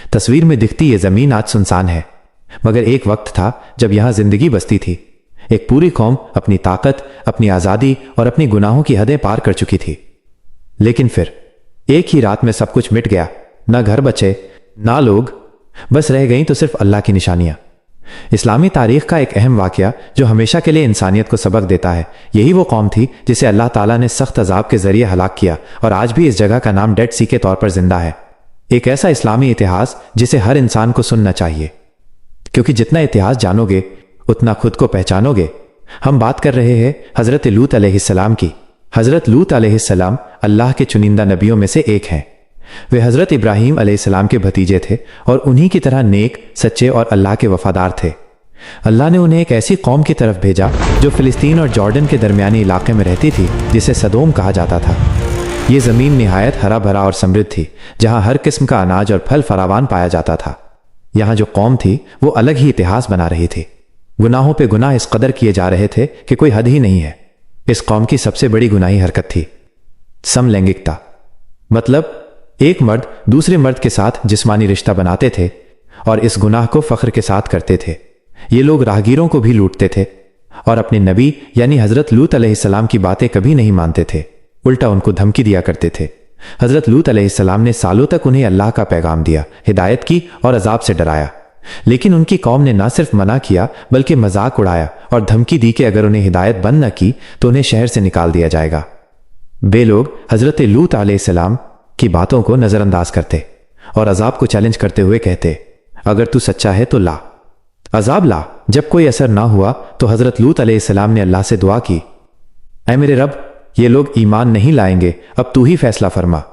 तस्वीर में दिखती ये ज़मीन आज सुनसान है, मगर एक वक्त था जब यहाँ ज़िंदगी बसती थी। एक पूरी कौम अपनी ताकत, अपनी आज़ादी और अपनी गुनाहों की हदें पार कर चुकी थी। लेकिन फिर एक ही रात में सब कुछ मिट गया। ना घर बचे, ना लोग, बस रह गईं तो सिर्फ अल्लाह की निशानियां। इस्लामी तारीख का एक अहम वाक़या जो हमेशा के लिए इंसानियत को सबक देता है। यही वो कौम थी जिसे अल्लाह ताला ने सख्त अजाब के जरिए हलाक किया और आज भी इस जगह का नाम डेड सी के तौर पर जिंदा है। एक ऐसा इस्लामी इतिहास जिसे हर इंसान को सुनना चाहिए, क्योंकि जितना इतिहास जानोगे उतना खुद को पहचानोगे। हम बात कर रहे हैं हज़रत लूत अलैहिस्सलाम की। हज़रत लूत अलैहिस्सलाम अल्लाह के चुनिंदा नबियों में से एक हैं। वे हज़रत इब्राहीम अलैहिस्सलाम के भतीजे थे और उन्हीं की तरह नेक, सच्चे और अल्लाह के वफादार थे। अल्लाह ने उन्हें एक ऐसी कौम की तरफ भेजा जो फ़िलिस्तीन और जॉर्डन के दरमियानी इलाके में रहती थी, जिसे सदोम कहा जाता था। ये ज़मीन निहायत हरा भरा और समृद्ध थी, जहाँ हर किस्म का अनाज और फल फरावान पाया जाता था। यहाँ जो कौम थी वो अलग ही इतिहास बना रही थी। गुनाहों पे गुनाह इस कदर किए जा रहे थे कि कोई हद ही नहीं है। इस कौम की सबसे बड़ी गुनाही हरकत थी समलैंगिकता। मतलब एक मर्द दूसरे मर्द के साथ जिस्मानी रिश्ता बनाते थे और इस गुनाह को फख्र के साथ करते थे। ये लोग राहगीरों को भी लूटते थे और अपने नबी यानी हज़रत लूत अलैहिस्सलाम की बातें कभी नहीं मानते थे, उल्टा उनको धमकी दिया करते थे। हज़रत लूत अलैहिस्सलाम ने सालों तक उन्हें अल्लाह का पैगाम दिया, हिदायत की और अजाब से डराया, लेकिन उनकी कौम ने ना सिर्फ मना किया बल्कि मजाक उड़ाया और धमकी दी कि अगर उन्हें हिदायत बंद न की तो उन्हें शहर से निकाल दिया जाएगा। बे लोग हज़रत लूत अलैहिस्सलाम की बातों को नज़रअंदाज करते और अजाब को चैलेंज करते हुए कहते, अगर तू सच्चा है तो ला, अजाब ला। जब कोई असर ना हुआ तो हज़रत लूत अलैहिस्सलाम ने अल्लाह से दुआ की, ऐ मेरे रब, ये लोग ईमान नहीं लाएंगे, अब तू ही फैसला फरमा।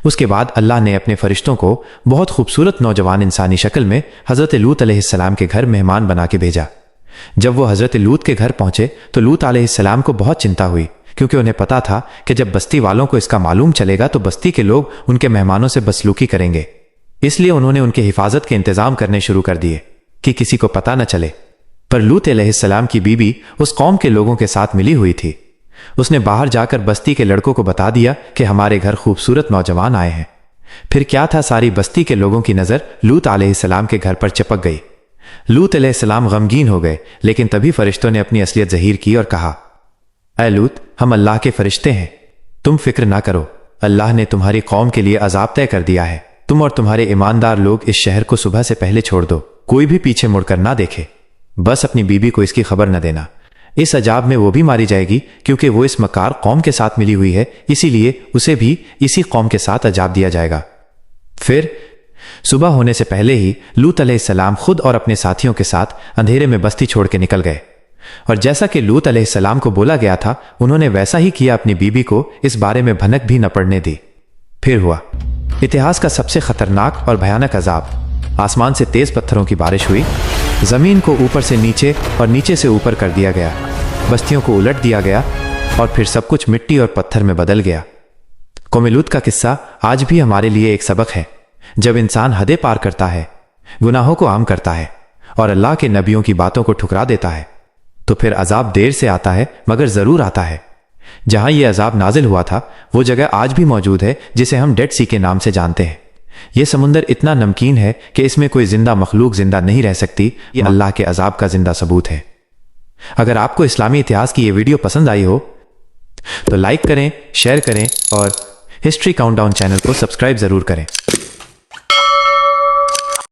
उसके बाद अल्लाह ने अपने फरिश्तों को बहुत खूबसूरत नौजवान इंसानी शक्ल में हज़रत लूत अलैहिस्सलाम के घर मेहमान बना के भेजा। जब वो हज़रत लूत के घर पहुंचे तो लूत अलैहिस्सलाम को बहुत चिंता हुई, क्योंकि उन्हें पता था कि जब बस्ती वालों को इसका मालूम चलेगा तो बस्ती के लोग उनके मेहमानों से बसलूकी करेंगे। इसलिए उन्होंने उनकी हिफाजत के इंतजाम करने शुरू कर दिए कि किसी को पता न चले। पर लूत अलैहिस्सलाम की बीबी उस कौम के लोगों के साथ मिली हुई थी। उसने बाहर जाकर बस्ती के लड़कों को बता दिया कि हमारे घर खूबसूरत नौजवान आए हैं। फिर क्या था, सारी बस्ती के लोगों की नज़र लूत अलैहिस्सलाम के घर पर चिपक गई। लूत अलैहिस्सलाम गमगीन हो गए, लेकिन तभी फरिश्तों ने अपनी असलियत ज़हीर की और कहा, ऐ लूत, हम अल्लाह के फरिश्ते हैं, तुम फिक्र ना करो, अल्लाह ने तुम्हारी कौम के लिए अजाब तय कर दिया है। तुम और तुम्हारे ईमानदार लोग इस शहर को सुबह से पहले छोड़ दो, कोई भी पीछे मुड़कर ना देखे। बस अपनी बीबी को इसकी खबर न देना। इस अजाब में वो भी मारी जाएगी, क्योंकि वो इस मकार कौम के साथ मिली हुई है, इसीलिए उसे भी इसी कौम के साथ अजाब दिया जाएगा। फिर सुबह होने से पहले ही लूत अलैहिस्सलाम खुद और अपने साथियों के साथ अंधेरे में बस्ती छोड़ के निकल गए, और जैसा कि लूत अलैहिस्सलाम को बोला गया था उन्होंने वैसा ही किया। अपनी बीबी को इस बारे में भनक भी न पड़ने दी। फिर हुआ इतिहास का सबसे खतरनाक और भयानक अजाब। आसमान से तेज पत्थरों की बारिश हुई, जमीन को ऊपर से नीचे और नीचे से ऊपर कर दिया गया, बस्तियों को उलट दिया गया और फिर सब कुछ मिट्टी और पत्थर में बदल गया। कौम लूत का किस्सा आज भी हमारे लिए एक सबक है। जब इंसान हदें पार करता है, गुनाहों को आम करता है और अल्लाह के नबियों की बातों को ठुकरा देता है, तो फिर अजाब देर से आता है मगर जरूर आता है। जहां यह अजाब नाजिल हुआ था वो जगह आज भी मौजूद है, जिसे हम डेड सी के नाम से जानते हैं। यह समुंदर इतना नमकीन है कि इसमें कोई जिंदा मखलूक जिंदा नहीं रह सकती। ये अल्लाह के अजाब का जिंदा सबूत है। अगर आपको इस्लामी इतिहास की यह वीडियो पसंद आई हो तो लाइक करें, शेयर करें और हिस्ट्री काउंटडाउन चैनल को सब्सक्राइब जरूर करें।